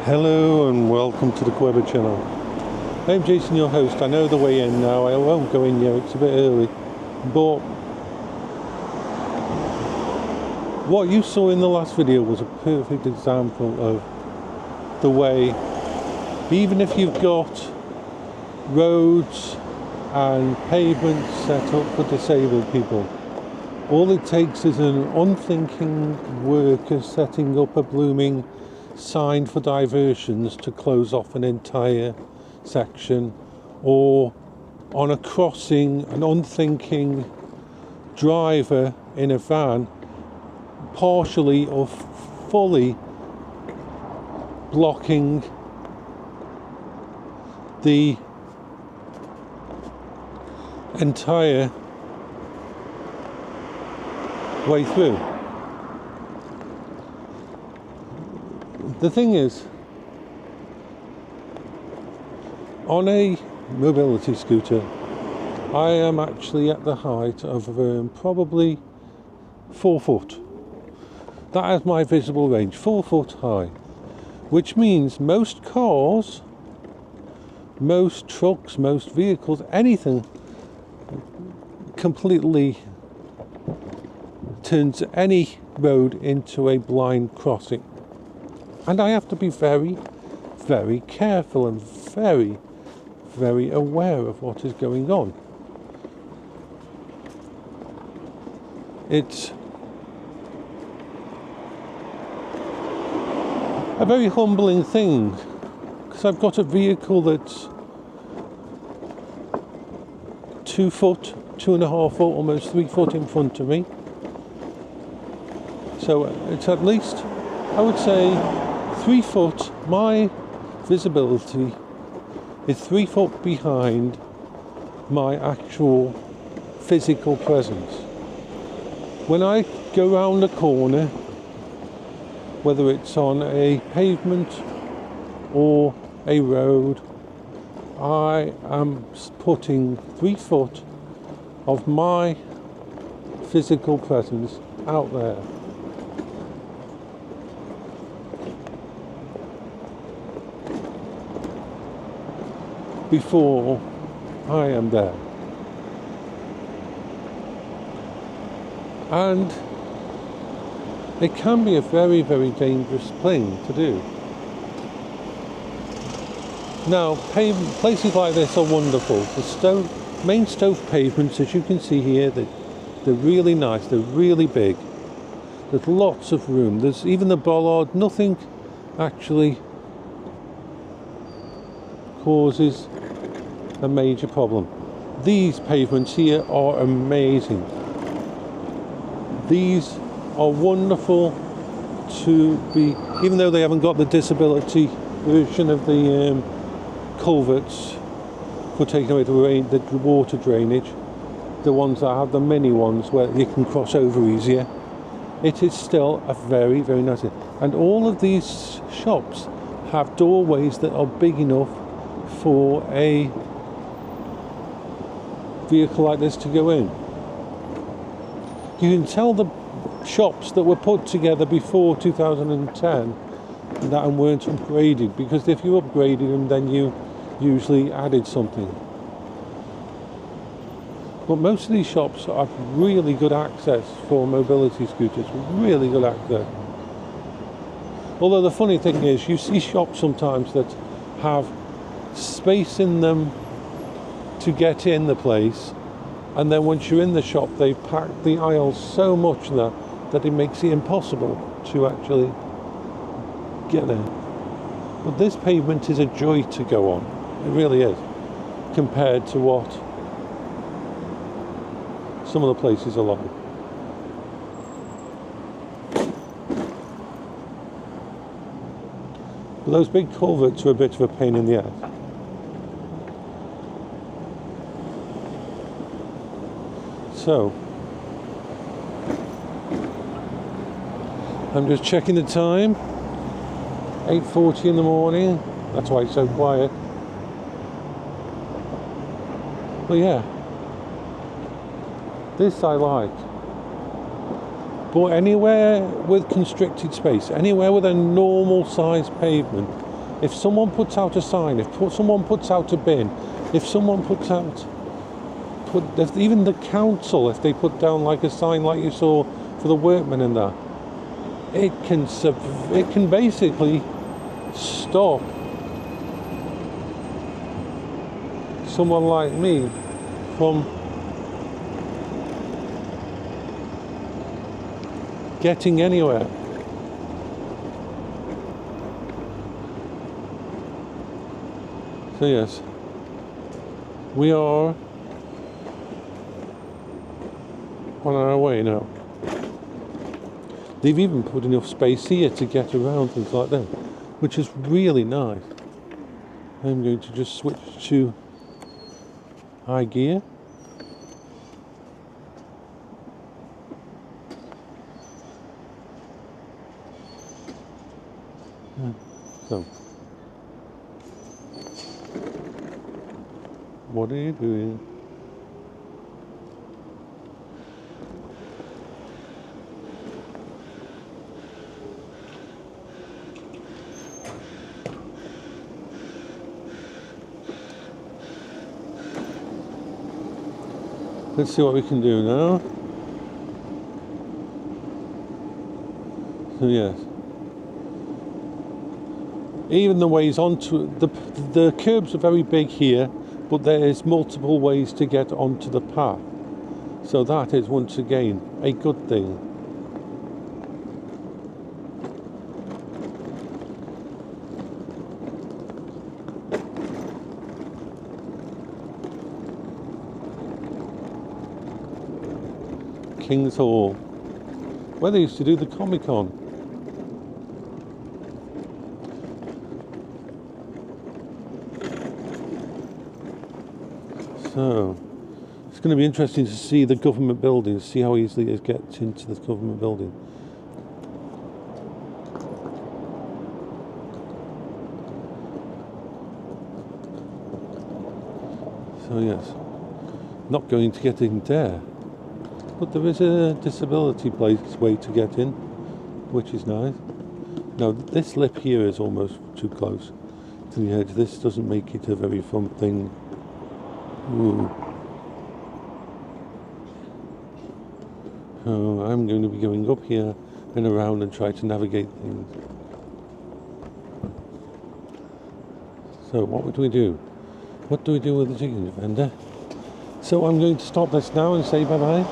Hello and welcome to the Weber channel. I'm Jason, your host. I know the way in now. I won't go in yet, it's a bit early. But what you saw in the last video was a perfect example of the way, even if you've got roads and pavements set up for disabled people, all it takes is an unthinking worker setting up a blooming sign for diversions to close off an entire section, or on a crossing an unthinking driver in a van partially or fully blocking the entire way through. The thing is, on a mobility scooter, I am actually at the height of probably 4 foot. That is my visible range, 4 foot high, which means most cars, most trucks, most vehicles, anything completely turns any road into a blind crossing. And I have to be very, very careful and very, very aware of what is going on. It's a very humbling thing, because I've got a vehicle that's 2 foot, 2.5 foot, almost 3 foot in front of me. So it's at least, I would say, 3 foot. My visibility is 3 foot behind my actual physical presence. When I go round a corner, whether it's on a pavement or a road, I am putting 3 foot of my physical presence out there. Before I am there. And it can be a very, very dangerous thing to do. Now, places like this are wonderful. The main stove pavements, as you can see here, they're really nice, they're really big. There's lots of room. There's even the bollard, nothing actually causes a major problem. These pavements here are amazing. These are wonderful to be, even though they haven't got the disability version of the culverts for taking away the water drainage, the ones that have the mini ones where you can cross over easier, it is still a very, very nice thing. And all of these shops have doorways that are big enough for a vehicle like this to go in. You can tell the shops that were put together before 2010 that weren't upgraded, because if you upgraded them then you usually added something. But most of these shops have really good access for mobility scooters, really good access. Although the funny thing is, you see shops sometimes that have space in them to get in the place, and then once you're in the shop they've packed the aisles so much that it makes it impossible to actually get there. But this pavement is a joy to go on, it really is, compared to what some of the places are like. But those big culverts are a bit of a pain in the ass. So, I'm just checking the time, 8:40 in the morning, that's why it's so quiet. But yeah, this I like. But anywhere with constricted space, anywhere with a normal sized pavement, If someone puts out a sign, someone puts out a bin, if someone puts out, if even the council, if they put down like a sign like you saw for the workmen and that, it can basically stop someone like me from getting anywhere. So yes, we are on our way now. They've even put enough space here to get around, things like that, which is really nice. I'm going to just switch to high gear. So, what are you doing? Let's see what we can do now. So yes, even the ways onto the curbs are very big here, but there is multiple ways to get onto the path. So that is once again a good thing. King's Hall, where they used to do the Comic-Con. So, it's going to be interesting to see the government buildings, see how easily it gets into the government building. So yes, not going to get in there. But there is a disability way to get in, which is nice. Now this lip here is almost too close to the edge. This doesn't make it a very fun thing. Ooh. So I'm going to be going up here and around and try to navigate things. So what do we do? What do we do with the chicken vendor? So I'm going to stop this now and say bye-bye.